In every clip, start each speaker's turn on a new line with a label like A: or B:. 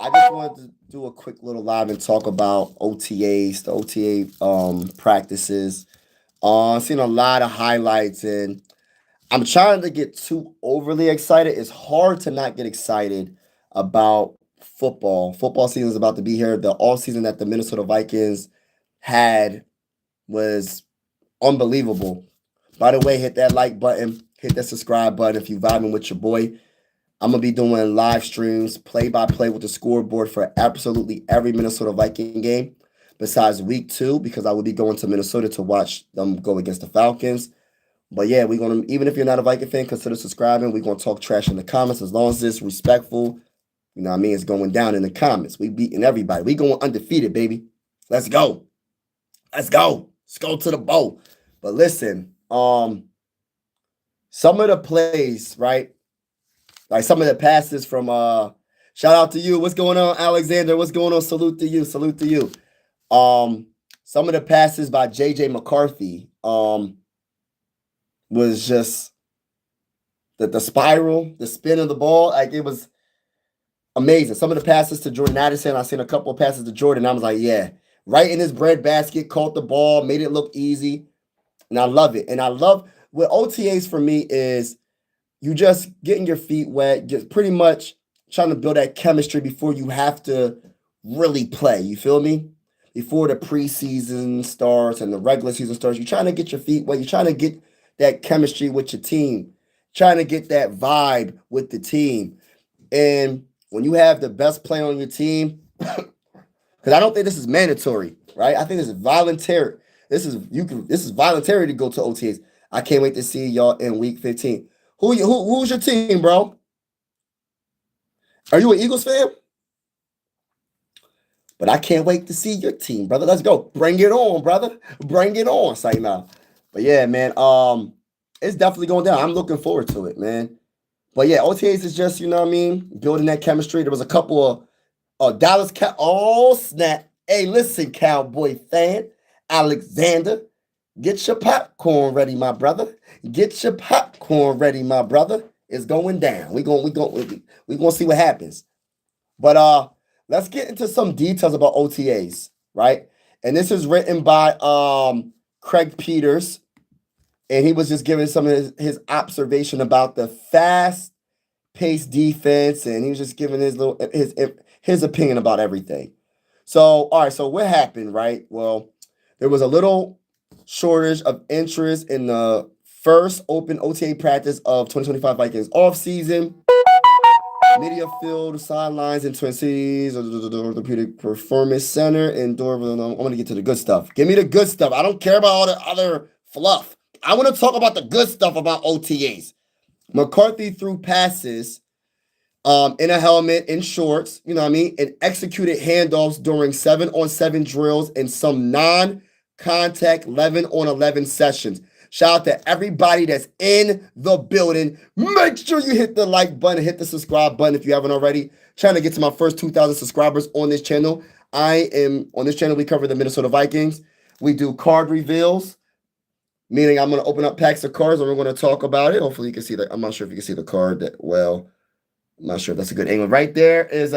A: I just wanted to do a quick little live and talk about OTAs, the OTA practices. I've seen a lot of highlights, and I'm trying to get too overly excited. It's hard to not get excited about football. Football season is about to be here. The off season that the Minnesota Vikings had was unbelievable. By the way, hit that like button, hit that subscribe button if you vibing with your boy. I'm gonna be doing live streams, play by play with the scoreboard for absolutely every Minnesota Viking game, besides week 2, because I will be going to Minnesota to watch them go against the Falcons. But yeah, we're gonna, even if you're not a Viking fan, consider subscribing. We're gonna talk trash in the comments as long as it's respectful. You know what I mean? It's going down in the comments. We beating everybody. We going undefeated, baby. Let's go. Let's go. Let's go to the bowl. But listen, some of the plays, right? Like some of the passes from shout out to you. What's going on, Alexander? What's going on? Salute to you. Salute to you. Some of the passes by JJ McCarthy was just the spiral, the spin of the ball. Like it was amazing. Some of the passes to Jordan Addison, I seen a couple of passes to Jordan. I was like, yeah, right in his breadbasket, caught the ball, made it look easy. And I love it. And I love what OTAs for me is you just getting your feet wet, just pretty much trying to build that chemistry before you have to really play. You feel me? Before the preseason starts and the regular season starts, you're trying to get your feet wet. You're trying to get that chemistry with your team, trying to get that vibe with the team. And when you have the best player on your team, because I don't think this is mandatory, right? I think this is voluntary. This is voluntary to go to OTAs. I can't wait to see y'all in week 15. Who's your team, bro? Are you an Eagles fan? But I can't wait to see your team, brother. Let's go. Bring it on, brother. Bring it on. Say now. But yeah, man. It's definitely going down. I'm looking forward to it, man. But yeah, OTAs is just, you know what I mean, building that chemistry. There was a couple of Dallas oh snap. Hey, listen, Cowboy fan, Alexander, get your popcorn ready, my brother. Get your popcorn ready, my brother. It's going down. We gonna see what happens. But let's get into some details about OTAs, right? And this is written by Craig Peters, and he was just giving some of his observation about the fast-paced defense, and he was just giving his opinion about everything. So, all right, so what happened, right? Well, there was a little shortage of interest in the first open OTA practice of 2025 Vikings offseason. Media field, sidelines in Twin Cities, Orthopedic Performance Center in Dorville. I want to get to the good stuff. Give me the good stuff. I don't care about all the other fluff. I want to talk about the good stuff about OTAs. McCarthy threw passes in a helmet, in shorts, you know what I mean, and executed handoffs during 7-on-7 drills and some non-contact 11-on-11 sessions. Shout out to everybody that's in the building. Make sure you hit the like button, hit the subscribe button if you haven't already. Trying to get to my first 2,000 subscribers on this channel. On this channel, we cover the Minnesota Vikings. We do card reveals, meaning I'm going to open up packs of cards and we're going to talk about it. Hopefully you can see that. I'm not sure if you can see the card that well. I'm not sure if that's a good angle. Right there is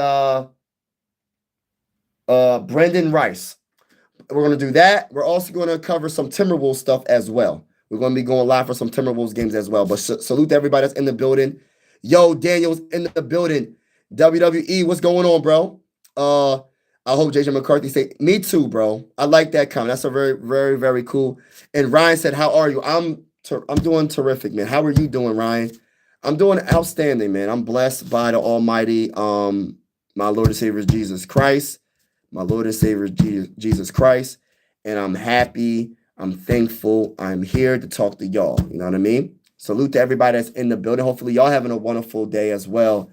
A: Brendan Rice. We're going to do that. We're also going to cover some Timberwolves stuff as well. We're going to be going live for some Timberwolves games as well. But salute to everybody that's in the building. Yo, Daniel's in the building. WWE, what's going on, bro? I hope JJ McCarthy say, me too, bro. I like that comment. That's a very, very, very cool. And Ryan said, how are you? I'm doing terrific, man. How are you doing, Ryan? I'm doing outstanding, man. I'm blessed by the Almighty, my Lord and Savior Jesus Christ. My Lord and Savior Jesus Christ. And I'm happy. I'm thankful. I'm here to talk to y'all. You know what I mean? Salute to everybody that's in the building. Hopefully, y'all having a wonderful day as well.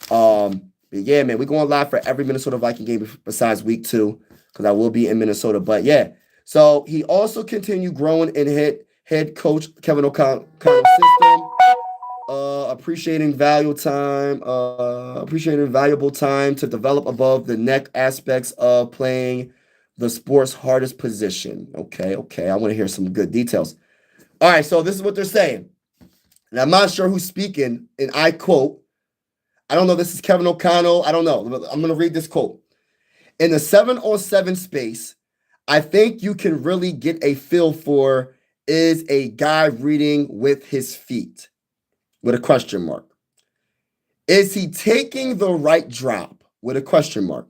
A: But yeah, man, we're going live for every Minnesota Viking game besides week 2, because I will be in Minnesota. But yeah, so he also continued growing in head coach Kevin O'Connell's system. Appreciating valuable time to develop above the neck aspects of playing the sport's hardest position. Okay. I want to hear some good details. All right, so this is what they're saying. And I'm not sure who's speaking, and I quote, I don't know. This is Kevin O'Connell. I don't know. I'm going to read this quote. In the 7-on-7 space, I think you can really get a feel for, is a guy reading with his feet? With a question mark. Is he taking the right drop? With a question mark.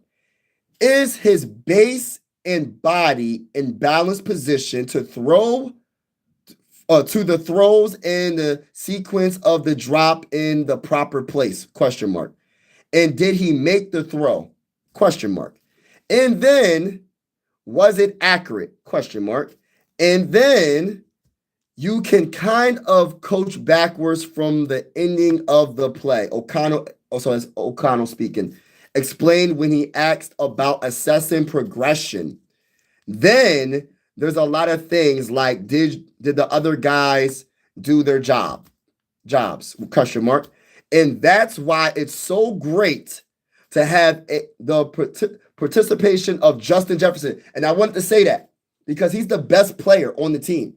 A: Is his base and body in balanced position to throw to the throws and the sequence of the drop in the proper place? Question mark. And did he make the throw? Question mark. And then, was it accurate? Question mark. And then you can kind of coach backwards from the ending of the play. O'Connell, also as O'Connell speaking, explained when he asked about assessing progression. Then there's a lot of things like did the other guys do their jobs? Question mark. And that's why it's so great to have the participation of Justin Jefferson. And I wanted to say that because he's the best player on the team.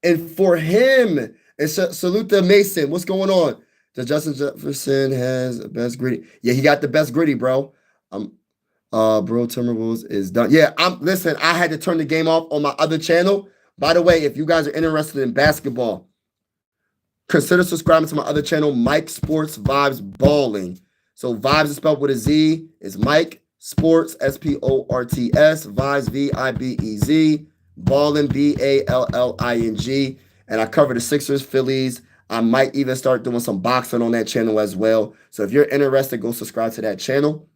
A: And for him, and salute to Mason. What's going on? Does Justin Jefferson has the best gritty? Yeah, he got the best gritty, bro. Bro, Timberwolves is done. Yeah, listen, I had to turn the game off on my other channel. By the way, if you guys are interested in basketball, consider subscribing to my other channel, Mike Sports Vibes Balling. So Vibes is spelled with a Z. It's Mike Sports, SPORTS, Vibes, VIBEZ, Balling, BALLING. And I cover the Sixers, Phillies. I might even start doing some boxing on that channel as well. So if you're interested, go subscribe to that channel.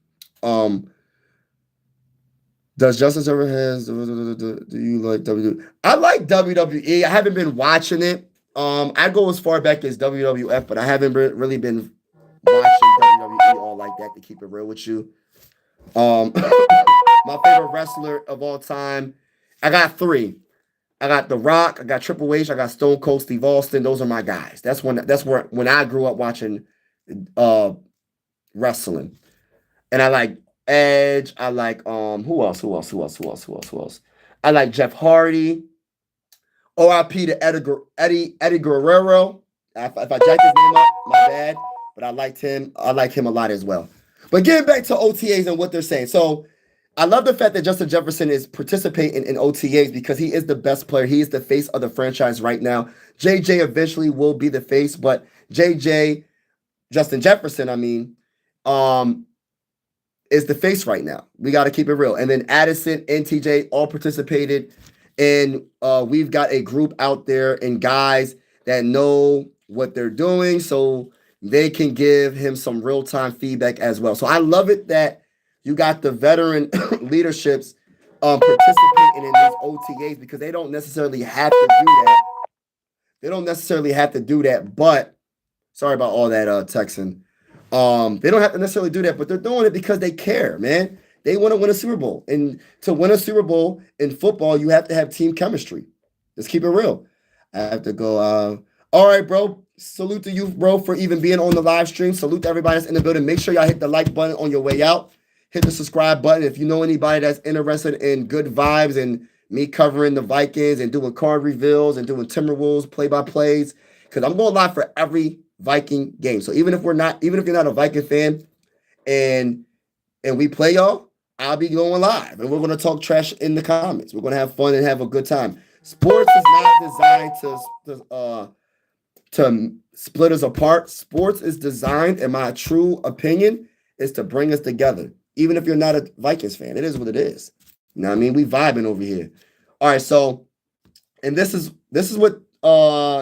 A: Does Justice ever has? Do you like WWE? I like WWE. I haven't been watching it. I go as far back as WWF, but I haven't really been watching WWE all like that, to keep it real with you. My favorite wrestler of all time, I got 3. I got The Rock, I got Triple H, I got Stone Cold Steve Austin. Those are my guys. That's when I grew up watching wrestling. And I like Edge. I like who else? I like Jeff Hardy. OIP to Eddie Guerrero. If I jack his name up, my bad. But I liked him. I like him a lot as well. But getting back to OTAs and what they're saying. So I love the fact that Justin Jefferson is participating in OTAs because he is the best player. He is the face of the franchise right now. JJ eventually will be the face, but Justin Jefferson, is the face right now. We got to keep it real. And then Addison and TJ all participated. And we've got a group out there and guys that know what they're doing so they can give him some real-time feedback as well. So I love it that you got the veteran leaderships participating in these OTAs because they don't necessarily have to do that. But sorry about all that texting. They don't have to necessarily do that, but they're doing it because they care, man. They want to win a Super Bowl. And to win a Super Bowl in football, you have to have team chemistry. Let's keep it real. I have to go. All right, bro. Salute to you, bro, for even being on the live stream. Salute to everybody that's in the building. Make sure y'all hit the like button on your way out. Hit the subscribe button. If you know anybody that's interested in good vibes and me covering the Vikings and doing card reveals and doing Timberwolves play-by-plays, because I'm going live for every Viking game. So even if you're not a Viking fan and we play y'all, I'll be going live and we're going to talk trash in the comments. We're going to have fun and have a good time. Sports is not designed to split us apart. Sports is designed, in my true opinion, is to bring us together. Even if you're not a Vikings fan, it is what it is. You know what I mean? We vibing over here. All right, so, and this is what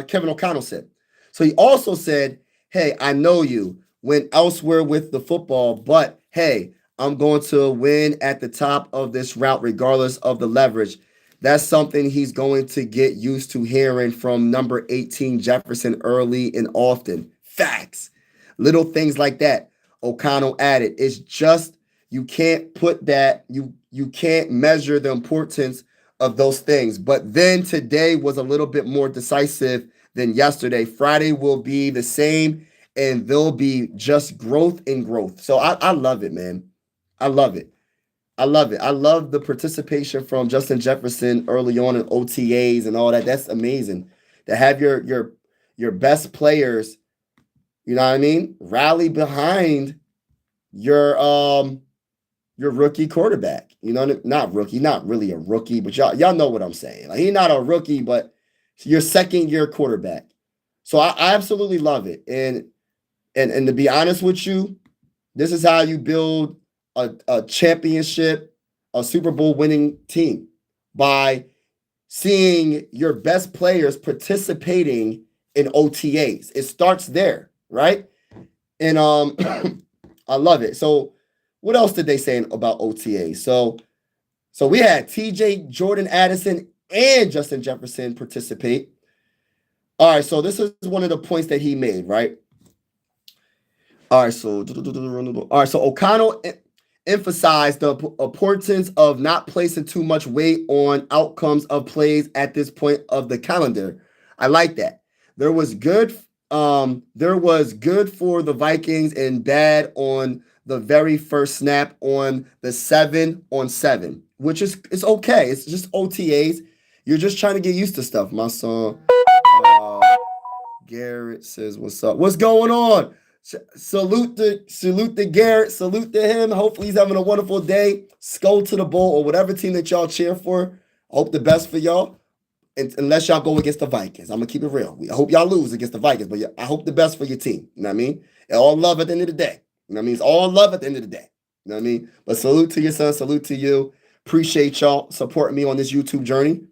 A: Kevin O'Connell said. So he also said, hey, I know you went elsewhere with the football, but hey, I'm going to win at the top of this route regardless of the leverage. That's something he's going to get used to hearing from number 18 Jefferson early and often. Facts. Little things like that. O'Connell added. It's just you can't put that, you can't measure the importance of those things. But then today was a little bit more decisive than yesterday. Friday will be the same, and there'll be just growth in growth. So I love it, man. I love it. I love the participation from Justin Jefferson early on in OTAs and all that. That's amazing. To have your best players You know what I mean? Rally behind your rookie quarterback. You know, not rookie, not really a rookie, but y'all know what I'm saying. Like, he's not a rookie, but your second year quarterback. So I absolutely love it. And to be honest with you, this is how you build a championship, a Super Bowl winning team, by seeing your best players participating in OTAs. It starts there, right? And I love it. So what else did they say about OTAs? So we had TJ, Jordan Addison, and Justin Jefferson participate. All right, so this is one of the points that he made, right? All right, so O'Connell emphasized the importance of not placing too much weight on outcomes of plays at this point of the calendar. I like that. There was good for the Vikings and bad on the very first snap on the 7-on-7, which is it's okay. It's just OTAs. You're just trying to get used to stuff. My son Garrett says, "What's up? What's going on?" Salute to Garrett. Salute to him. Hopefully he's having a wonderful day. Skull to the Bull or whatever team that y'all cheer for. I hope the best for y'all. And unless y'all go against the Vikings, I'm gonna keep it real. I hope y'all lose against the Vikings, but I hope the best for your team. You know what I mean? And all love at the end of the day. You know what I mean? It's all love at the end of the day. You know what I mean? But salute to your son. Salute to you. Appreciate y'all supporting me on this YouTube journey.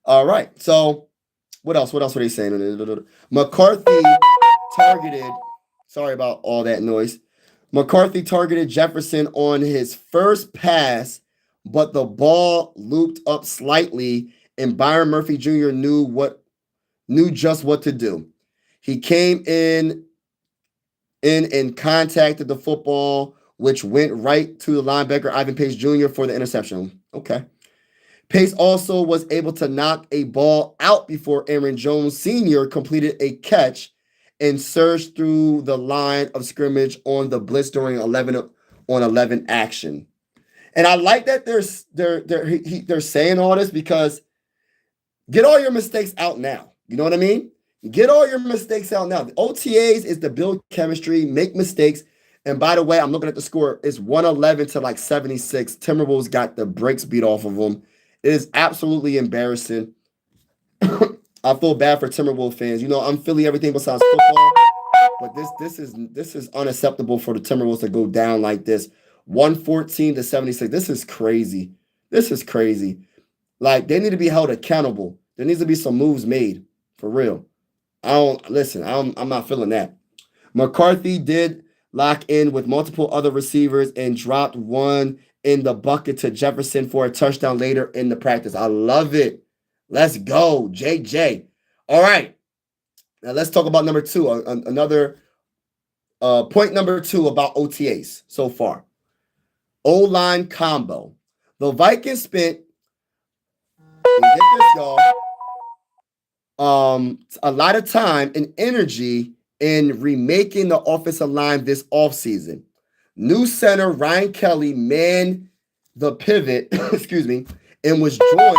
A: All right. So what else? What else were they saying? McCarthy targeted. Sorry about all that noise. McCarthy targeted Jefferson on his first pass, but the ball looped up slightly, and Byron Murphy Jr. knew just what to do. He came in and contacted the football, which went right to the linebacker Ivan Pace Jr. for the interception. Okay. Pace also was able to knock a ball out before Aaron Jones Sr. completed a catch and surged through the line of scrimmage on the blitz during 11-on-11 action. And I like that they're saying all this, because get all your mistakes out now. You know what I mean? Get all your mistakes out now. The OTAs is to build chemistry, make mistakes. And by the way, I'm looking at the score. It's 111 to like 76. Timberwolves got the brakes beat off of them. It is absolutely embarrassing. I feel bad for Timberwolves fans. You know, I'm Philly everything besides football, but this is unacceptable for the Timberwolves to go down like this, 114 to 76. This is crazy. This is crazy. Like, they need to be held accountable. There needs to be some moves made for real. I'm not feeling that. McCarthy did lock in with multiple other receivers and dropped one in the bucket to Jefferson for a touchdown later in the practice. I love it. Let's go, JJ. All right. Now let's talk about number two. Another point number two about OTAs so far. O-line combo. The Vikings spent, get this, y'all, a lot of time and energy in remaking the offensive line this offseason. New center Ryan Kelly manned the pivot, excuse me, and was joined.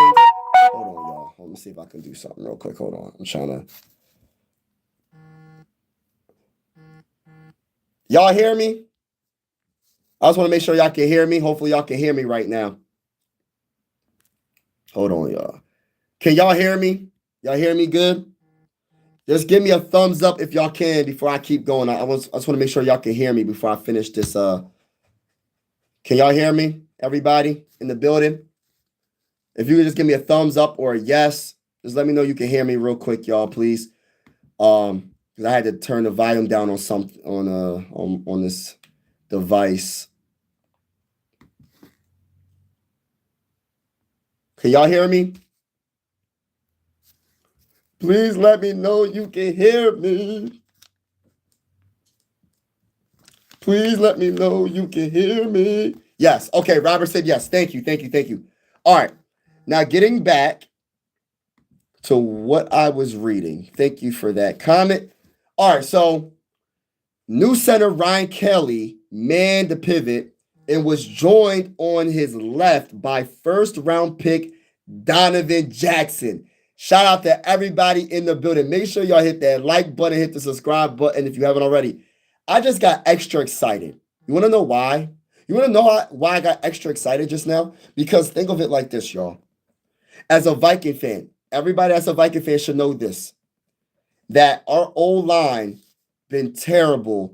A: Hold on, y'all. Let me see if I can do something real quick. Hold on. I'm trying to. Y'all hear me? I just want to make sure y'all can hear me. Hopefully, y'all can hear me right now. Hold on, y'all. Can y'all hear me? Y'all hear me good? Just give me a thumbs up if y'all can before I keep going. I just want to make sure y'all can hear me before I finish this. Can y'all hear me? Everybody in the building? If you could just give me a thumbs up or a yes, just let me know you can hear me real quick, y'all, please. Because I had to turn the volume down on something on this device. Can y'all hear me? Please let me know you can hear me. Please let me know you can hear me. Yes. Okay. Robert said yes. Thank you. Thank you. Thank you. All right. Now getting back to what I was reading. Thank you for that comment. All right. So new center Ryan Kelly manned the pivot and was joined on his left by first round pick Donovan Jackson. Shout out to everybody in the building. Make sure y'all hit that like button, hit the subscribe button if you haven't already. I just got extra excited. You want to know why? You want to know why I got extra excited just now? Because think of it like this, y'all. As a Viking fan, everybody that's a Viking fan should know this, that our old line been terrible,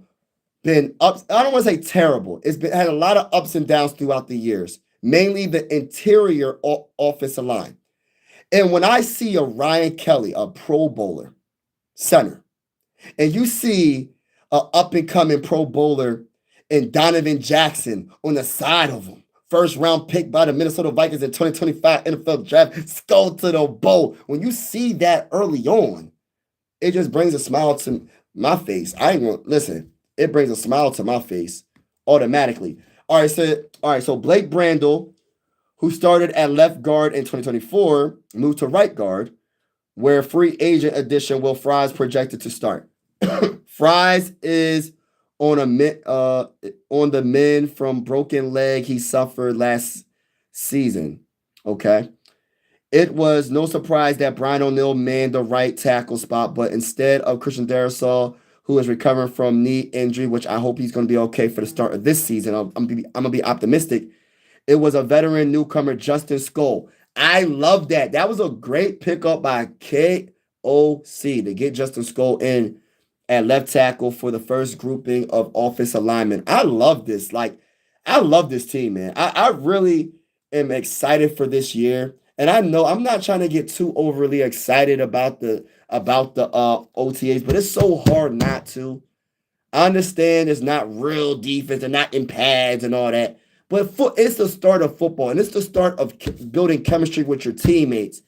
A: been ups. I don't want to say terrible. It's been had a lot of ups and downs throughout the years, mainly the interior offensive line. And when I see a Ryan Kelly, a Pro Bowler center, and you see a up and coming Pro Bowler and Donovan Jackson on the side of him, first round pick by the Minnesota Vikings in 2025 NFL draft, skull to the bowl. When you see that early on, it just brings a smile to my face. I ain't gonna listen. It brings a smile to my face automatically. So Blake Brandel, who started at left guard in 2024, moved to right guard, where free agent addition Will Fries projected to start. Fries is on the mend from broken leg he suffered last season. Okay. It was no surprise that Brian O'Neill manned the right tackle spot, but instead of Christian Darrisaw, who is recovering from knee injury, which I hope he's going to be okay for the start of this season, I'm going to be optimistic. It was a veteran newcomer, Justin Skoll. I love that. That was a great pickup by KOC to get Justin Skoll in at left tackle for the first grouping of offensive linemen. I love this. I love this team, man. I really am excited for this year. And I know I'm not trying to get too overly excited about the OTAs, but it's so hard not to. I understand it's not real defense, they're not in pads and all that. But it's the start of football, and it's the start of building chemistry with your teammates.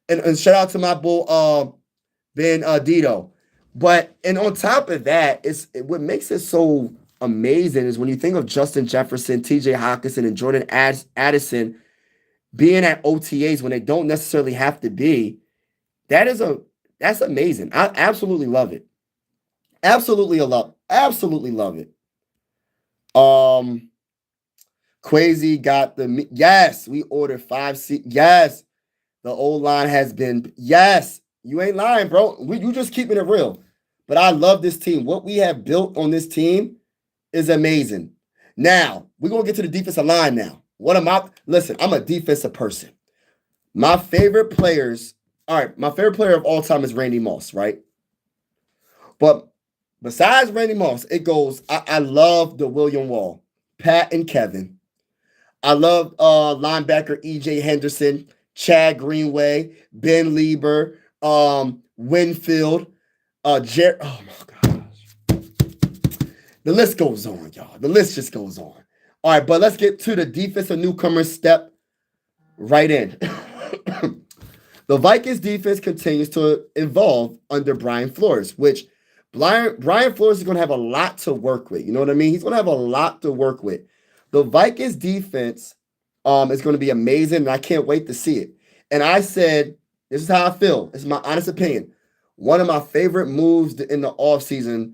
A: And shout out to my bull, Ben Dito. And on top of that, what makes it so amazing is when you think of Justin Jefferson, TJ Hawkinson, and Jordan Addison being at OTAs when they don't necessarily have to be. That's amazing. I absolutely love it. Absolutely love it. Quasi got yes, we ordered 5 yes. The old line has been yes. You ain't lying, bro. You just keeping it real. But I love this team. What we have built on this team is amazing. Now, we're going to get to the defensive line now. Listen, I'm a defensive person. My favorite player of all time is Randy Moss, right? But besides Randy Moss, it goes, I love the William Wall, Pat and Kevin. I love linebacker E.J. Henderson, Chad Greenway, Ben Lieber, Winfield, oh my gosh. The list goes on, y'all. The list just goes on. All right, but let's get to the defensive newcomers step right in. The Vikings defense continues to evolve under Brian Flores, which Brian Flores is going to have a lot to work with. You know what I mean? He's going to have a lot to work with. The Vikings defense is going to be amazing, and I can't wait to see it. And I said, this is how I feel. This is my honest opinion. One of my favorite moves in the offseason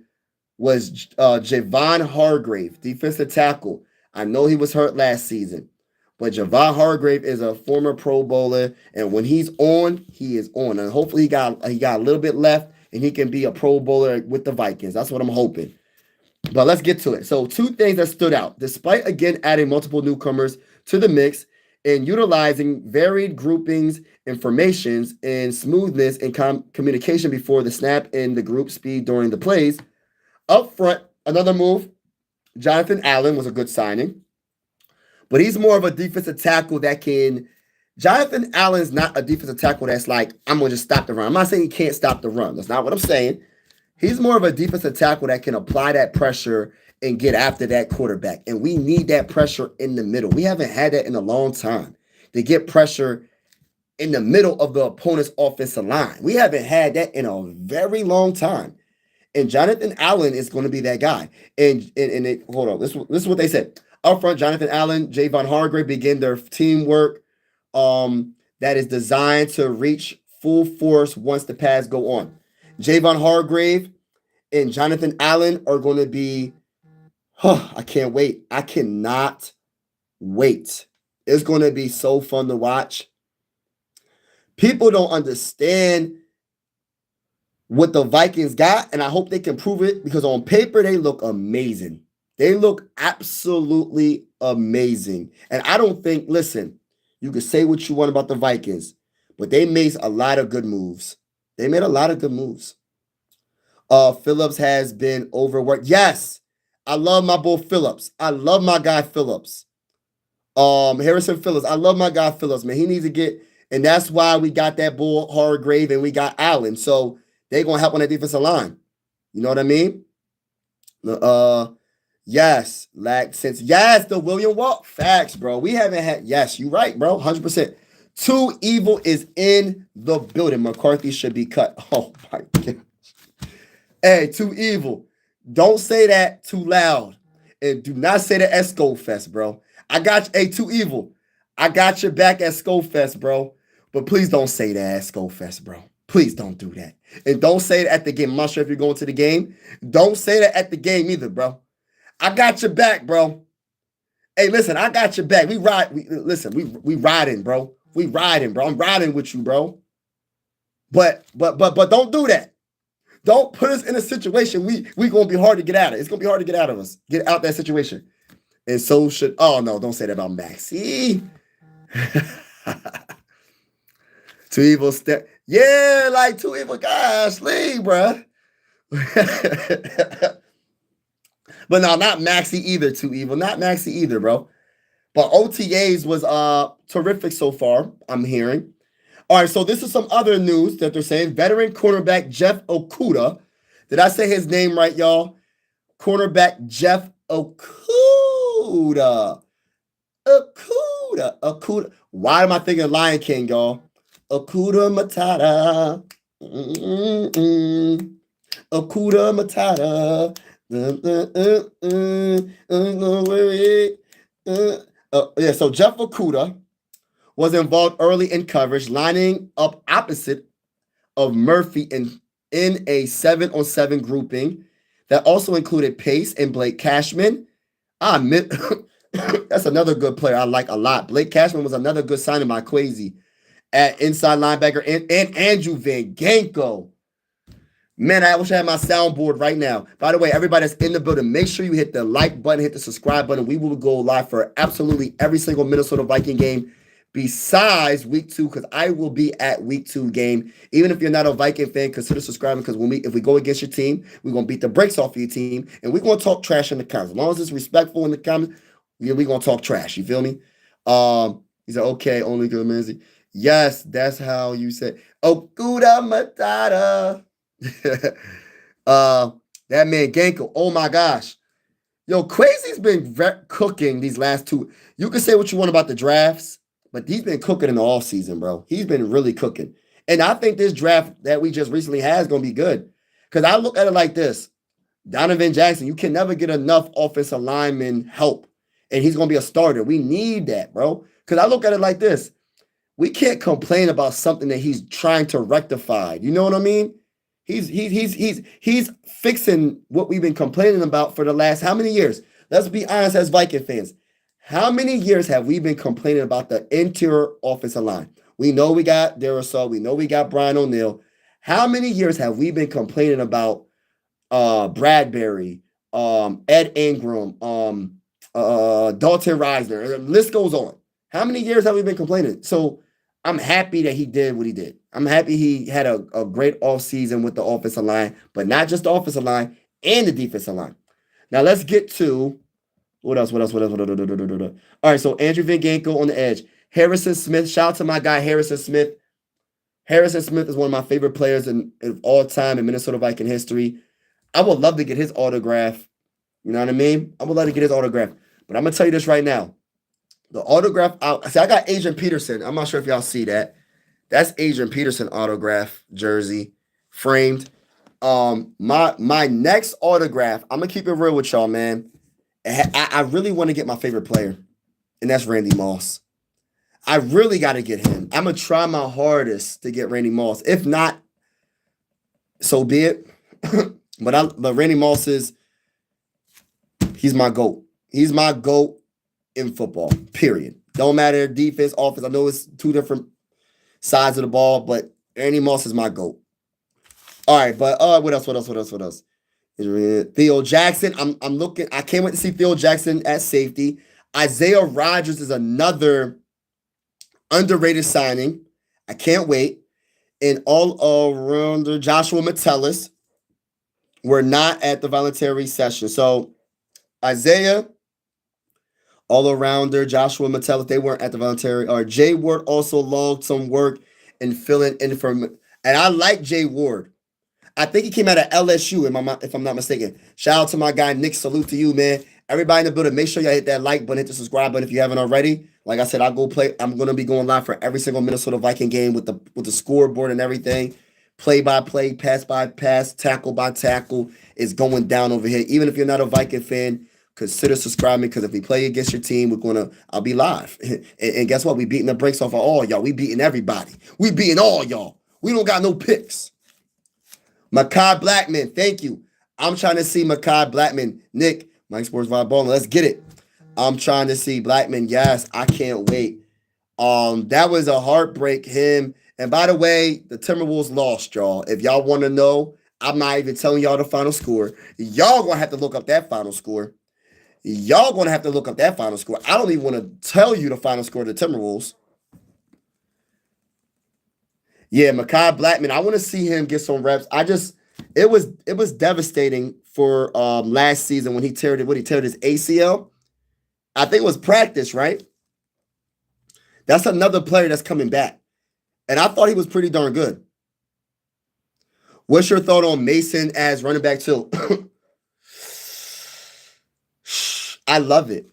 A: was Javon Hargrave, defensive tackle. I know he was hurt last season, but Javon Hargrave is a former Pro Bowler, and when he's on, he is on. And hopefully he got a little bit left, and he can be a Pro Bowler with the Vikings. That's what I'm hoping. But let's get to it. So 2 things that stood out. Despite, again, adding multiple newcomers to the mix and utilizing varied groupings, informations, and smoothness and communication before the snap and the group speed during the plays, up front, another move, Jonathan Allen was a good signing. But he's more of a defensive tackle that can – Jonathan Allen's not a defensive tackle that's like, I'm going to just stop the run. I'm not saying he can't stop the run. That's not what I'm saying. He's more of a defensive tackle that can apply that pressure and get after that quarterback. And we need that pressure in the middle. We haven't had that in a long time, to get pressure in the middle of the opponent's offensive line. We haven't had that in a very long time. And Jonathan Allen is going to be that guy. Hold on. This is what they said. Up front, Jonathan Allen, Javon Hargrave begin their teamwork that is designed to reach full force once the pads go on. Javon Hargrave and Jonathan Allen are going to be, I can't wait. I cannot wait. It's going to be so fun to watch. People don't understand what the Vikings got, and I hope they can prove it because on paper they look amazing. They look absolutely amazing. And I don't think, listen, you can say what you want about the Vikings, but they made a lot of good moves. They made a lot of good moves. Phillips has been overworked. Yes, I love my boy Phillips. I love my guy Phillips. Harrison Phillips. I love my guy Phillips, man. He needs to get, and that's why we got that bull Hargrave and we got Allen. So they're gonna help on that defensive line. You know what I mean? Yes, the William Walk facts, bro. We haven't had. Yes, you right, bro. 100%. Too evil is in the building. McCarthy should be cut. Oh my god. Hey, too evil. Don't say that too loud, and do not say that at Skull Fest, bro. I got you. Hey, too evil. I got your back at Skull Fest, bro. But please don't say that at Skull Fest, bro. Please don't do that. And don't say it at the game. I'm not sure if you're going to the game. Don't say that at the game either, bro. I got your back, bro. Hey, listen, I got your back. We ride. We riding, bro. We riding, bro. I'm riding with you, bro. But don't do that. Don't put us in a situation we gonna be hard to get out of. It's gonna be hard to get out of us. Get out that situation. And so should. Oh no, don't say that about Maxie. Too evil step. Yeah, like too evil. Gosh, leave, bro. But no, not Maxie either. Too evil. Not Maxie either, bro. But OTAs was terrific so far, I'm hearing. All right, so this is some other news that they're saying. Veteran cornerback Jeff Okudah. Did I say his name right, y'all? Cornerback Jeff Okudah. Okudah. Why am I thinking Lion King, y'all? Okudah Matata. Okudah Matata. Yeah, so Jeff Okudah was involved early in coverage, lining up opposite of Murphy in a 7-on-7 grouping that also included Pace and Blake Cashman. That's another good player I like a lot. Blake Cashman was another good signing by Kwesi at inside linebacker and Andrew Van Ginkel. Man, I wish I had my soundboard right now. By the way, everybody that's in the building, make sure you hit the like button, hit the subscribe button. We will go live for absolutely every single Minnesota Viking game besides week 2, because I will be at week 2 game. Even if you're not a Viking fan, consider subscribing, because if we go against your team, we're going to beat the brakes off of your team, and we're going to talk trash in the comments. As long as it's respectful in the comments, we're going to talk trash. You feel me? He said, okay, only good man. Yes, that's how you say Okudah Matata. That man Ginkel. Oh my gosh. Yo, Kwesi's been cooking these last 2. You can say what you want about the drafts, but he's been cooking in the offseason, bro. He's been really cooking. And I think this draft that we just recently had is going to be good. Because I look at it like this. Donovan Jackson, you can never get enough offensive lineman help. And he's going to be a starter. We need that, bro. Because I look at it like this. We can't complain about something that he's trying to rectify. You know what I mean? He's fixing what we've been complaining about for the last how many years? Let's be honest as Viking fans. How many years have we been complaining about the interior offensive line? We know we got Darrisaw. We know we got Brian O'Neill. How many years have we been complaining about Bradbury, Ed Ingram, Dalton Reisner? The list goes on. How many years have we been complaining? So I'm happy that he did what he did. I'm happy he had a great offseason with the offensive line, but not just the offensive line and the defensive line. Now let's get to what else? All right, so Andrew Van Ginkel on the edge. Harrison Smith. Shout out to my guy, Harrison Smith. Harrison Smith is one of my favorite players of all time in Minnesota Viking history. I would love to get his autograph. You know what I mean? I would love to get his autograph. But I'm going to tell you this right now. The autograph out. See, I got Adrian Peterson. I'm not sure if y'all see that. That's Adrian Peterson autograph jersey framed. My next autograph, I'm going to keep it real with y'all, man. I really want to get my favorite player, and that's Randy Moss. I really got to get him. I'm going to try my hardest to get Randy Moss. If not, so be it. But Randy Moss he's my GOAT. He's my GOAT in football, period. Don't matter defense, offense. I know it's 2 different sides of the ball, but Randy Moss is my GOAT. All right, but what else? What else? What else? What else? Theo Jackson. I'm looking. I can't wait to see Theo Jackson at safety. Isaiah Rodgers is another underrated signing. I can't wait. And all around Joshua Metellus were not at the voluntary session. So Isaiah, all arounder Joshua Metellus, they weren't at the voluntary. Or Jay Ward also logged some work in filling in for. And I like Jay Ward. I think he came out of LSU, if I'm not mistaken. Shout out to my guy, Nick. Salute to you, man. Everybody in the building, make sure y'all hit that like button, hit the subscribe button if you haven't already. Like I said, I'll go play. I'm gonna be going live for every single Minnesota Viking game with the scoreboard and everything. Play by play, pass by pass, tackle by tackle is going down over here. Even if you're not a Viking fan, consider subscribing because if we play against your team, I'll be live. And guess what? We beating the brakes off of all y'all. We beating everybody. We beating all y'all. We don't got no picks. Makai Blackman, thank you. I'm trying to see Makai Blackman. Nick, Mike Sports Volleyball, let's get it. I'm trying to see Blackman. Yes, I can't wait. That was a heartbreak. Him. And by the way, the Timberwolves lost, y'all. If y'all want to know, I'm not even telling y'all the final score. Y'all gonna have to look up that final score. I don't even want to tell you the final score of the Timberwolves. Yeah, Makai Blackman. I want to see him get some reps. It was devastating for last season when he teared his ACL. I think it was practice, right? That's another player that's coming back. And I thought he was pretty darn good. What's your thought on Mason as running back too? I love it.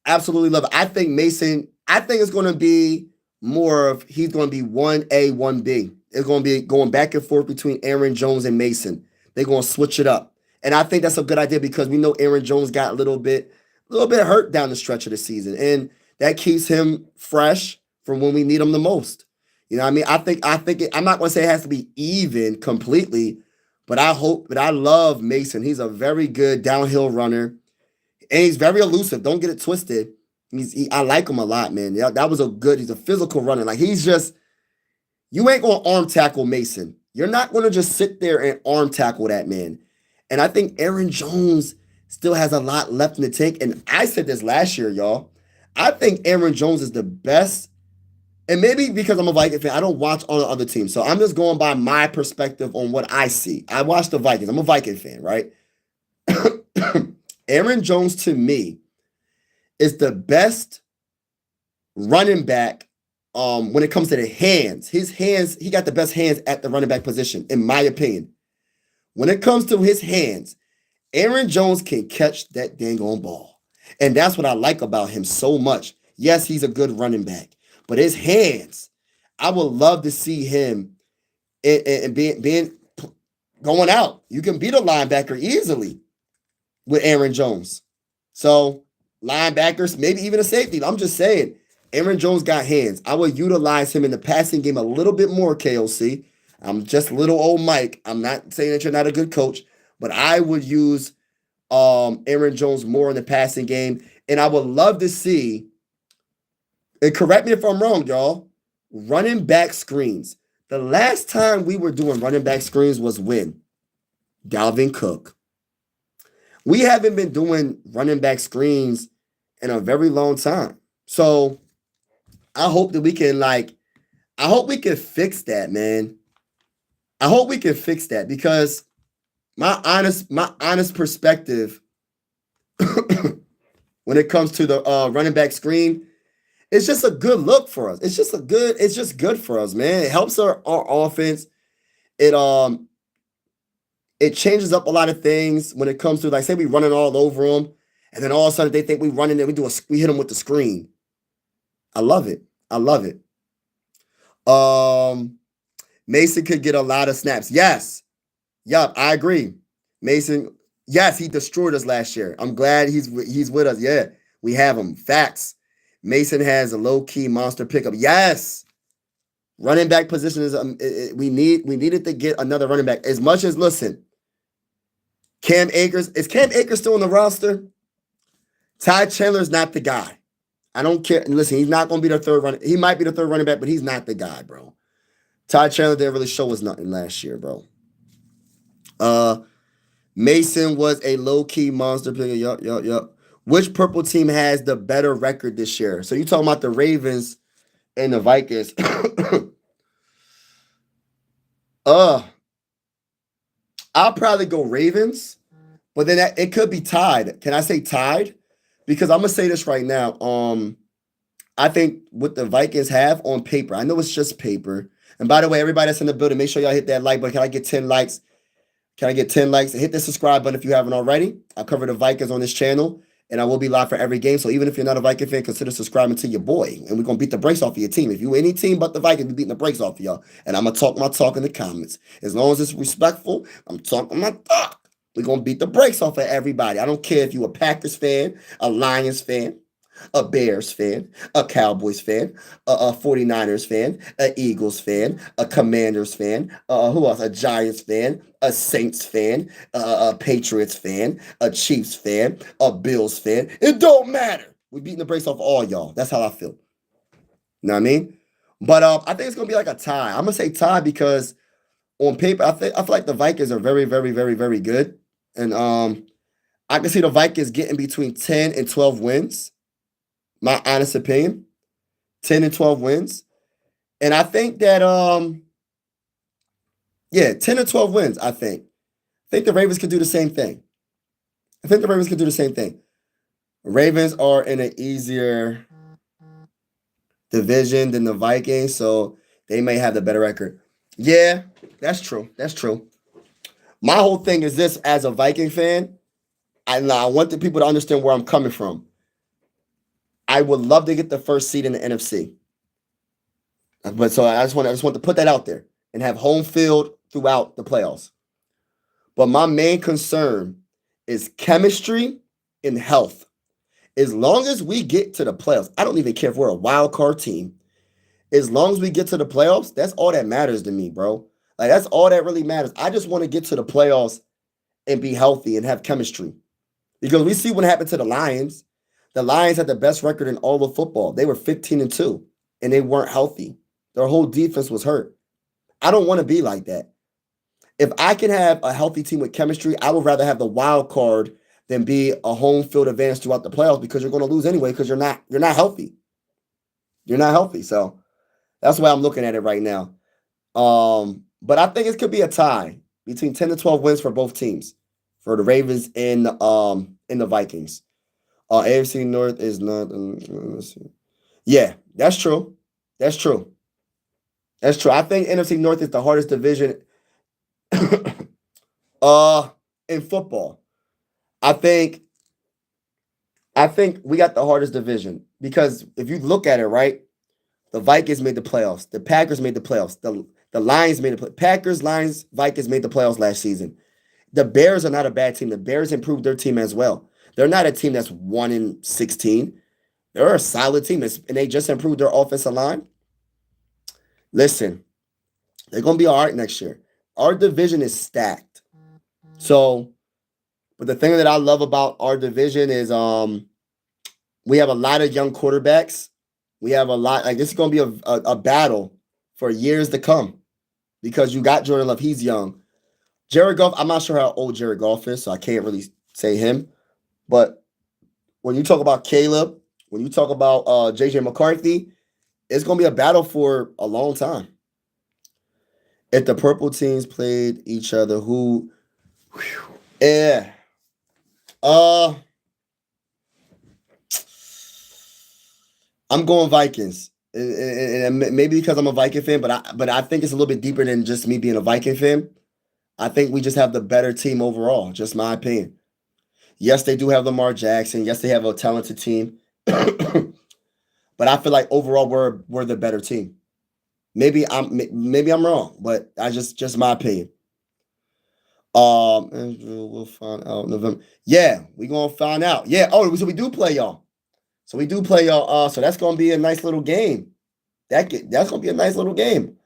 A: Absolutely love it. I think it's going to be more of he's going to be 1A, 1B. It's going to be going back and forth between Aaron Jones and Mason. They're going to switch it up. And I think that's a good idea because we know Aaron Jones got a little bit hurt down the stretch of the season. And that keeps him fresh from when we need him the most. You know what I mean? I'm not going to say it has to be even completely, but I love Mason. He's a very good downhill runner. And he's very elusive. Don't get it twisted. I like him a lot, man. He's a physical runner. Like you ain't going to arm tackle Mason. You're not going to just sit there and arm tackle that man. And I think Aaron Jones still has a lot left in the tank. And I said this last year, y'all. I think Aaron Jones is the best. And maybe because I'm a Viking fan, I don't watch all the other teams. So I'm just going by my perspective on what I see. I watch the Vikings. I'm a Viking fan, right? Aaron Jones, to me, is the best running back when it comes to the hands. His hands, he got the best hands at the running back position, in my opinion. When it comes to his hands, Aaron Jones can catch that dang on ball. And that's what I like about him so much. Yes, he's a good running back, but his hands, I would love to see him and being going out. You can beat a linebacker easily with Aaron Jones. So linebackers, maybe even a safety. I'm just saying, Aaron Jones got hands. I would utilize him in the passing game a little bit more, KOC. I'm just little old Mike. I'm not saying that you're not a good coach, but I would use Aaron Jones more in the passing game. And I would love to see, and correct me if I'm wrong, y'all, running back screens. The last time we were doing running back screens was when? Dalvin Cook. We haven't been doing running back screens in a very long time. So I hope that we can fix that, man. I hope we can fix that because my honest perspective when it comes to the running back screen, it's just a good look for us. It's just good for us, man. It helps our offense. It changes up a lot of things when it comes to, like, say we running all over them, and then all of a sudden they think we running and we hit them with the screen. I love it. Mason could get a lot of snaps. Yes. Yup, I agree. Mason, yes, he destroyed us last year. I'm glad he's with us. Yeah, we have him. Facts. Mason has a low-key monster pickup. Yes. Running back position is we needed to get another running back. As much as, listen, Cam Akers, is Cam Akers still on the roster? Ty Chandler's not the guy. I don't care. Listen, he's not going to be the third running. He might be the third running back, but he's not the guy, bro. Ty Chandler didn't really show us nothing last year, bro. Uh, Mason was a low key monster player. Yup. Which purple team has the better record this year? So you talking about the Ravens and the Vikings? uh, I'll probably go Ravens, but then it could be tied. Can I say tied? Because I'm gonna say this right now. I think what the Vikings have on paper, I know it's just paper. And by the way, everybody that's in the building, make sure y'all hit that like button. Can I get 10 likes? Can I get 10 likes? Hit the subscribe button if you haven't already. I cover the Vikings on this channel, and I will be live for every game. So even if you're not a Viking fan, consider subscribing to your boy. And we're going to beat the brakes off of your team. If you any team but the Vikings, we're beating the brakes off of y'all. And I'm going to talk my talk in the comments. As long as it's respectful, I'm talking my talk. We're going to beat the brakes off of everybody. I don't care if you're a Packers fan, a Lions fan, a Bears fan, a Cowboys fan, a 49ers fan, a Eagles fan, a Commanders fan, who else? A Giants fan, a Saints fan, a Patriots fan, a Chiefs fan, a Bills fan. It don't matter. We beating the brakes off all y'all. That's how I feel. You know what I mean? But I think it's gonna be like a tie. I'm gonna say tie because on paper, I feel like the Vikings are very, very, very, very good, and I can see the Vikings getting between 10 and 12 wins. My honest opinion, 10 and 12 wins. And I think that 10 and 12 wins, I think. I think the Ravens could do the same thing. Ravens are in an easier division than the Vikings, so they may have the better record. Yeah, that's true. My whole thing is this: as a Viking fan, I want the people to understand where I'm coming from. I would love to get the first seed in the NFC. But so I just want to put that out there and have home field throughout the playoffs. But my main concern is chemistry and health. As long as we get to the playoffs, I don't even care if we're a wild card team. As long as we get to the playoffs, that's all that matters to me, bro. Like that's all that really matters. I just want to get to the playoffs and be healthy and have chemistry. Because we see what happened to the Lions. The Lions had the best record in all of football. They were 15-2, and they weren't healthy. Their whole defense was hurt. I don't want to be like that. If I can have a healthy team with chemistry, I would rather have the wild card than be a home field advantage throughout the playoffs because you're going to lose anyway because you're not healthy. You're not healthy. So that's why I'm looking at it right now. But I think it could be a tie between 10 to 12 wins for both teams, for the Ravens and the Vikings. AFC North is not. Let's see. Yeah, that's true. I think NFC North is the hardest division in football. I think we got the hardest division because if you look at it, right, the Vikings made the playoffs. The Packers made the playoffs. The Lions made the Packers, Lions, Vikings made the playoffs last season. The Bears are not a bad team. The Bears improved their team as well. They're not a team that's 1-16. They're a solid team, and they just improved their offensive line. Listen, they're going to be all right next year. Our division is stacked. So, but the thing that I love about our division is we have a lot of young quarterbacks. We have a lot, like this is going to be a battle for years to come because you got Jordan Love. He's young. Jared Goff, I'm not sure how old Jared Goff is, so I can't really say him. But when you talk about Caleb, when you talk about JJ McCarthy, it's going to be a battle for a long time. If the purple teams played each other, who? Yeah. I'm going Vikings. And maybe because I'm a Viking fan, but I think it's a little bit deeper than just me being a Viking fan. I think we just have the better team overall, just my opinion. Yes, they do have Lamar Jackson. Yes, they have a talented team. But I feel like overall we're the better team. Maybe I'm wrong, but I just my opinion. We'll find out November. Yeah, we're gonna find out. Yeah. Oh, so we do play y'all. So that's gonna be a nice little game. That's gonna be a nice little game.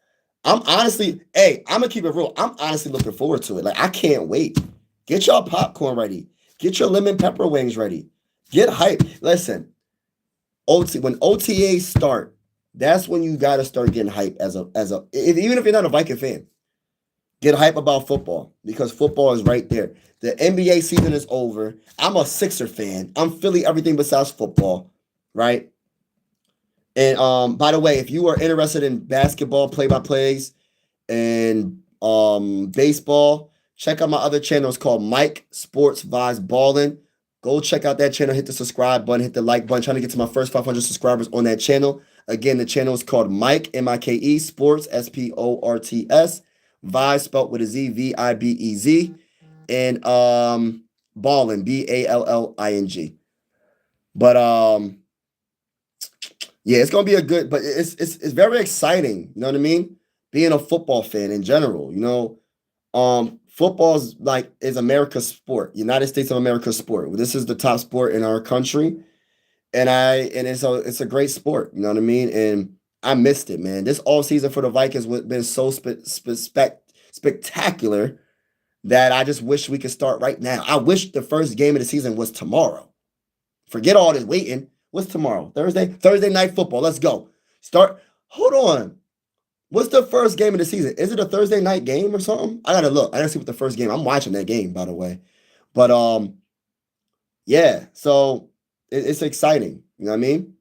A: I'm gonna keep it real. I'm honestly looking forward to it. Like I can't wait. Get y'all popcorn ready. Get your lemon pepper wings ready. Get hype. Listen, when OTAs start, That's when you got to start getting hype even if you're not a Viking fan, get hype about football because football is right there. The NBA season is over. I'm a Sixer fan. I'm Philly everything besides football, right? And by the way, if you are interested in basketball play-by-plays and baseball, check out my other channel. It's called Mike Sports Vibes Ballin'. Go check out that channel. Hit the subscribe button. Hit the like button. Trying to get to my first 500 subscribers on that channel. Again, the channel is called Mike Mike Sports Sports Vibes spelled with a Z Vibez and Ballin Balling. But yeah, it's gonna be a good. But it's very exciting. You know what I mean? Being a football fan in general. Football's like is America's sport, United States of America's sport. This is the top sport in our country, and it's a great sport. You know what I mean? And I missed it, man. This all season for the Vikings has been so spectacular that I just wish we could start right now. I wish the first game of the season was tomorrow. Forget all this waiting. What's tomorrow? Thursday night football. Let's go. Start. Hold on. What's the first game of the season? Is it a Thursday night game or something? I gotta look. I gotta see what the first game. I'm watching that game, by the way. But yeah. So it's exciting. You know what I mean?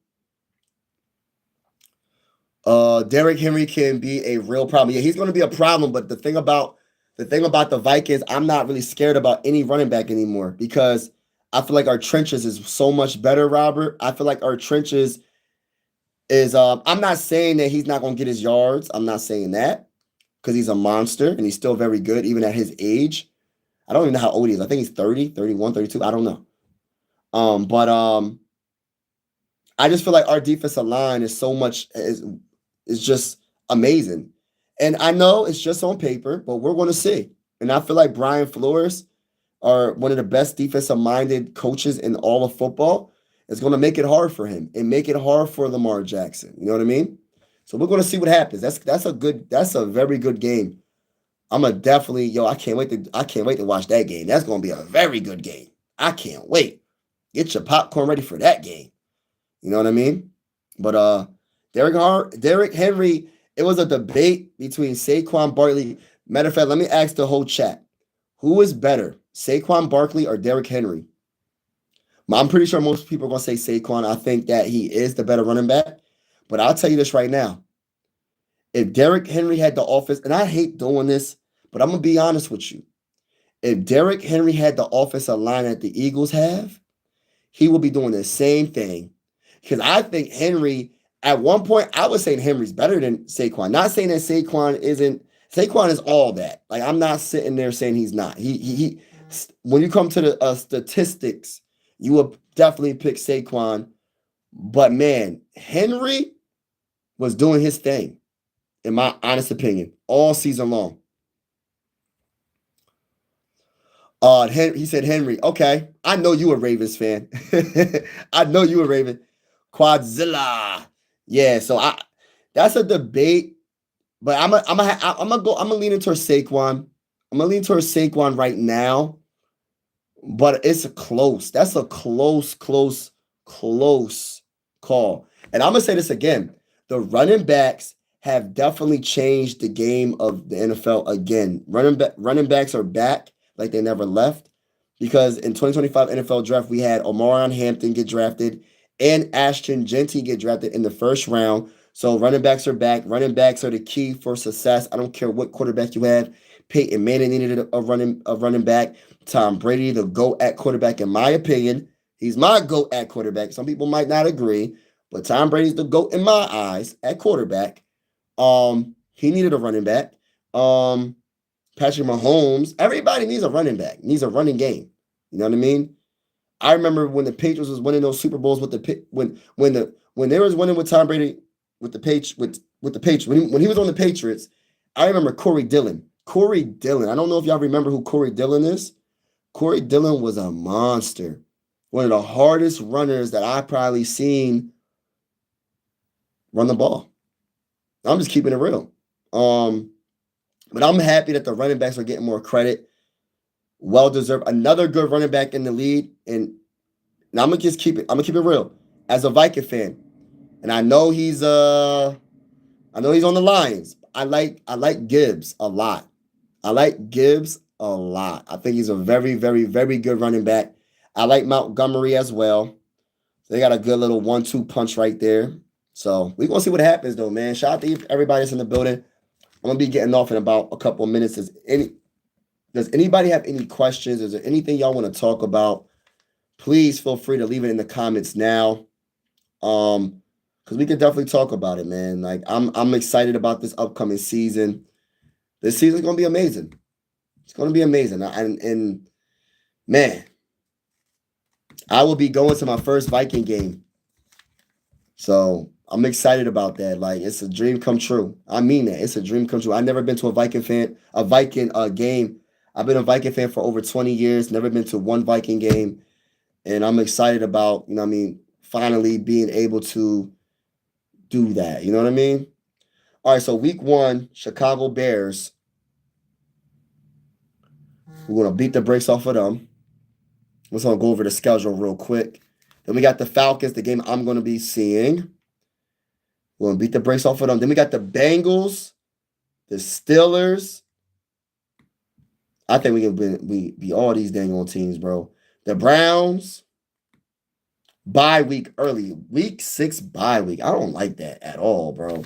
A: Derrick Henry can be a real problem. Yeah, he's going to be a problem. But the thing about the Vikings, I'm not really scared about any running back anymore because I feel like our trenches is so much better, Robert. I feel like our trenches is I'm not saying that he's not going to get his yards. I'm not saying that because he's a monster and he's still very good even at his age. I don't even know how old he is. I think he's 30, 31, 32. I don't know. But I just feel like our defensive line is so much is just amazing. And I know it's just on paper, but we're going to see. And I feel like Brian Flores are one of the best defensive minded coaches in all of football. It's going to make it hard for him and make it hard for Lamar Jackson. You know what I mean? So we're going to see what happens. That's a very good game. I'm gonna definitely, I can't wait to watch that game. That's going to be a very good game. I can't wait. Get your popcorn ready for that game. You know what I mean? But Derrick Henry, it was a debate between Saquon Barkley. Matter of fact, let me ask the whole chat. Who is better, Saquon Barkley or Derrick Henry? I'm pretty sure most people are going to say Saquon. I think that he is the better running back. But I'll tell you this right now. If Derrick Henry had the offense, and I hate doing this, but I'm going to be honest with you. If Derrick Henry had the offensive line that the Eagles have, he will be doing the same thing. Because I think Henry, at one point, I was saying Henry's better than Saquon. Not saying that Saquon isn't. Saquon is all that. Like, I'm not sitting there saying he's not. He when you come to the statistics, you will definitely pick Saquon. But, man, Henry was doing his thing, in my honest opinion, all season long. He said Henry. Okay, I know you a Ravens fan. I know you a Raven. Quadzilla. Yeah, so that's a debate, but I'm gonna lean towards Saquon. I'm gonna lean towards Saquon right now, but it's a close. That's a close call. And I'm gonna say this again: the running backs have definitely changed the game of the NFL again. Running backs are back like they never left because in 2025 NFL draft we had Omarion Hampton get drafted and Ashton Jeanty get drafted in the first round. So running backs are back. Running backs are the key for success. I don't care what quarterback you have. Peyton Manning needed a running back. Tom Brady, the GOAT at quarterback, in my opinion. He's my GOAT at quarterback. Some people might not agree, but Tom Brady's the GOAT in my eyes at quarterback. He needed a running back. Patrick Mahomes. Everybody needs a running back. Needs a running game. You know what I mean? I remember when the Patriots was winning those Super Bowls with when they was winning with Tom Brady with the Patriots when he was on the Patriots. I remember Corey Dillon. I don't know if y'all remember who Corey Dillon is. Corey Dillon was a monster. One of the hardest runners that I probably seen run the ball. I'm just keeping it real. But I'm happy that the running backs are getting more credit. Well deserved. Another good running back in the lead. And I'm gonna keep it real. As a Viking fan, And I know he's on the Lions. I like Gibbs a lot. I like Gibbs a lot. I think he's a very, very, very good running back. I like Montgomery as well. They got a good little 1-2 punch right there. So we're gonna see what happens though, man. Shout out to everybody that's in the building. I'm gonna be getting off in about a couple of minutes. Does anybody have any questions? Is there anything y'all want to talk about? Please feel free to leave it in the comments now. Because we can definitely talk about it, man. Like I'm excited about this upcoming season. This season's gonna be amazing. It's gonna be amazing. And man, I will be going to my first Viking game. So I'm excited about that. Like it's a dream come true. I mean that. It's a dream come true. I've never been to a Viking game. I've been a Viking fan for over 20 years, never been to one Viking game. And I'm excited about, finally being able to do that. You know what I mean? All right, so week 1, Chicago Bears. We're going to beat the brakes off of them. Let's go over the schedule real quick. Then we got the Falcons, the game I'm going to be seeing. We're going to beat the brakes off of them. Then we got the Bengals, the Steelers. I think we can be all these dang old teams, bro. The Browns. Bye week early. Week 6 bye week. I don't like that at all, bro.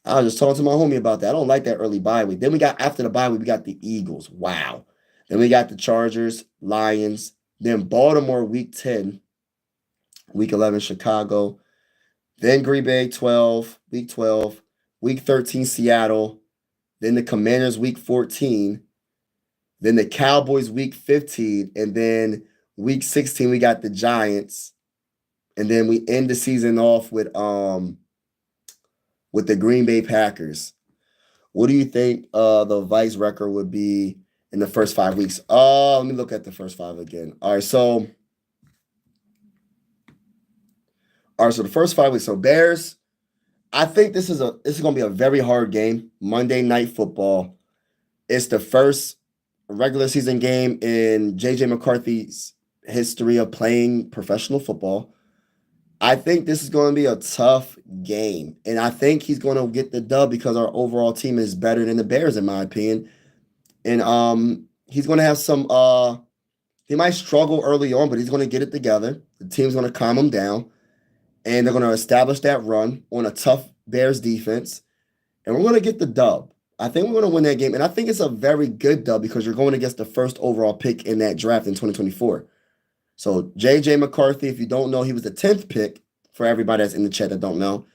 A: I was just talking to my homie about that. I don't like that early bye week. Then we got, after the bye week, we got the Eagles. Wow. Then we got the Chargers, Lions. Then Baltimore week 10. Week 11, Chicago. Then Green Bay, week 12. Week 13, Seattle. Then the Commanders week 14. Then the Cowboys week 15. And then week 16, we got the Giants. And then we end the season off with the Green Bay Packers. What do you think the Vice record would be in the first 5 weeks? Let me look at the first 5 again. All right, so the first 5 weeks. So Bears, I think this is going to be a very hard game. Monday Night Football. It's the first regular season game in J.J. McCarthy's history of playing professional football. I think this is going to be a tough game, and I think he's going to get the dub because our overall team is better than the Bears, in my opinion. And he's going to have some. He might struggle early on, but he's going to get it together. The team's going to calm him down, and they're going to establish that run on a tough Bears defense, and we're going to get the dub. I think we're going to win that game, and I think it's a very good dub because you're going against the first overall pick in that draft in 2024. So J.J. McCarthy, if you don't know, he was the 10th pick for everybody that's in the chat that don't know.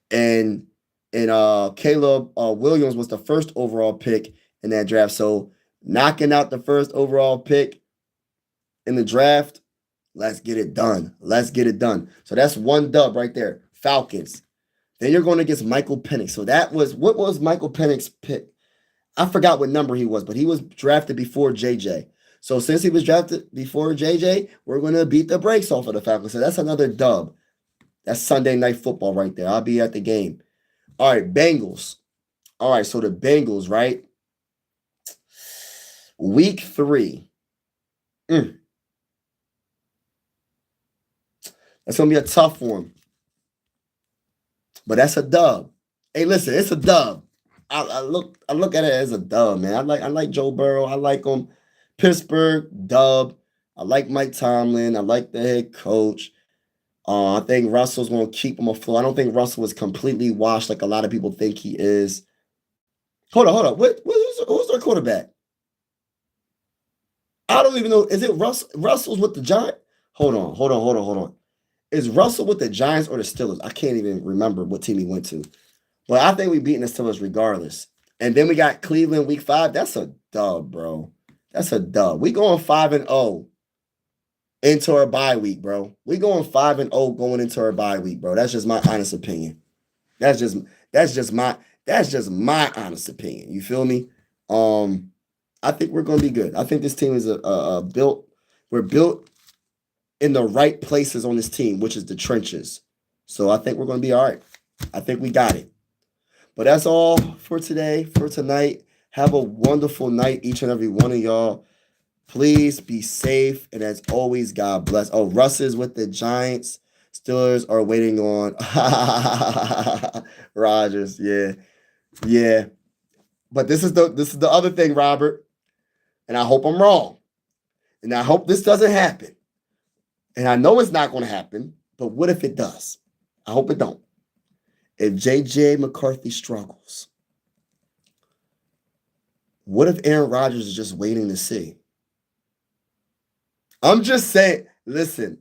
A: And Caleb Williams was the first overall pick in that draft. So knocking out the first overall pick in the draft, let's get it done. Let's get it done. So that's one dub right there. Falcons. Then you're going against Michael Penix. So what was Michael Penix's pick? I forgot what number he was, but he was drafted before JJ. So since he was drafted before JJ, we're going to beat the brakes off of the Falcons. So that's another dub. That's Sunday Night Football right there. I'll be at the game. All right, Bengals. All right, so the Bengals, right? Week 3. That's going to be a tough one. But that's a dub. Hey, listen, it's a dub. I look at it as a dub, man. I like Joe Burrow. I like him. Pittsburgh, dub. I like Mike Tomlin. I like the head coach. I think Russell's going to keep him afloat. I don't think Russell was completely washed like a lot of people think he is. Hold on. Who's their quarterback? I don't even know. Is it Russell's with the Giants? Hold on. Is Russell with the Giants or the Steelers? I can't even remember what team he went to. But I think we beating the Steelers regardless. And then we got Cleveland week 5. That's a dub, bro. That's a dub. We going 5-0 into our bye week, bro. We going 5-0 going into our bye week, bro. That's just my honest opinion. That's just my honest opinion. You feel me? I think we're going to be good. I think this team is we're built in the right places on this team, which is the trenches. So I think we're going to be all right. I think we got it. But that's all for today, for tonight. Have a wonderful night, each and every one of y'all. Please be safe. And as always, God bless. Oh, Russ is with the Giants. Steelers are waiting on Rodgers. Yeah. Yeah. But this is the other thing, Robert. And I hope I'm wrong. And I hope this doesn't happen. And I know it's not going to happen, but what if it does? I hope it don't. If JJ McCarthy struggles, what if Aaron Rodgers is just waiting to see? I'm just saying, listen,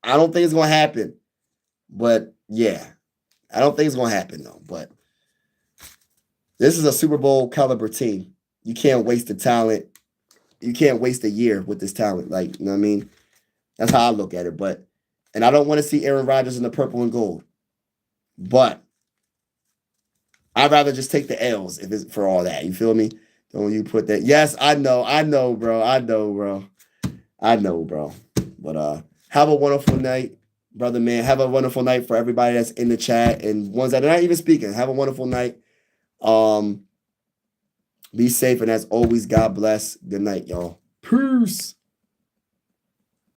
A: I don't think it's going to happen. But yeah, I don't think it's going to happen though. But this is a Super Bowl caliber team. You can't waste the talent. You can't waste a year with this talent. Like, you know what I mean? That's how I look at it. And I don't want to see Aaron Rodgers in the purple and gold. But I'd rather just take the L's if it's for all that. You feel me? Don't you put that? Yes, I know, bro. I know, bro. But have a wonderful night, brother, man. Have a wonderful night for everybody that's in the chat and ones that are not even speaking. Have a wonderful night. Be safe, and as always, God bless. Good night, y'all. Peace.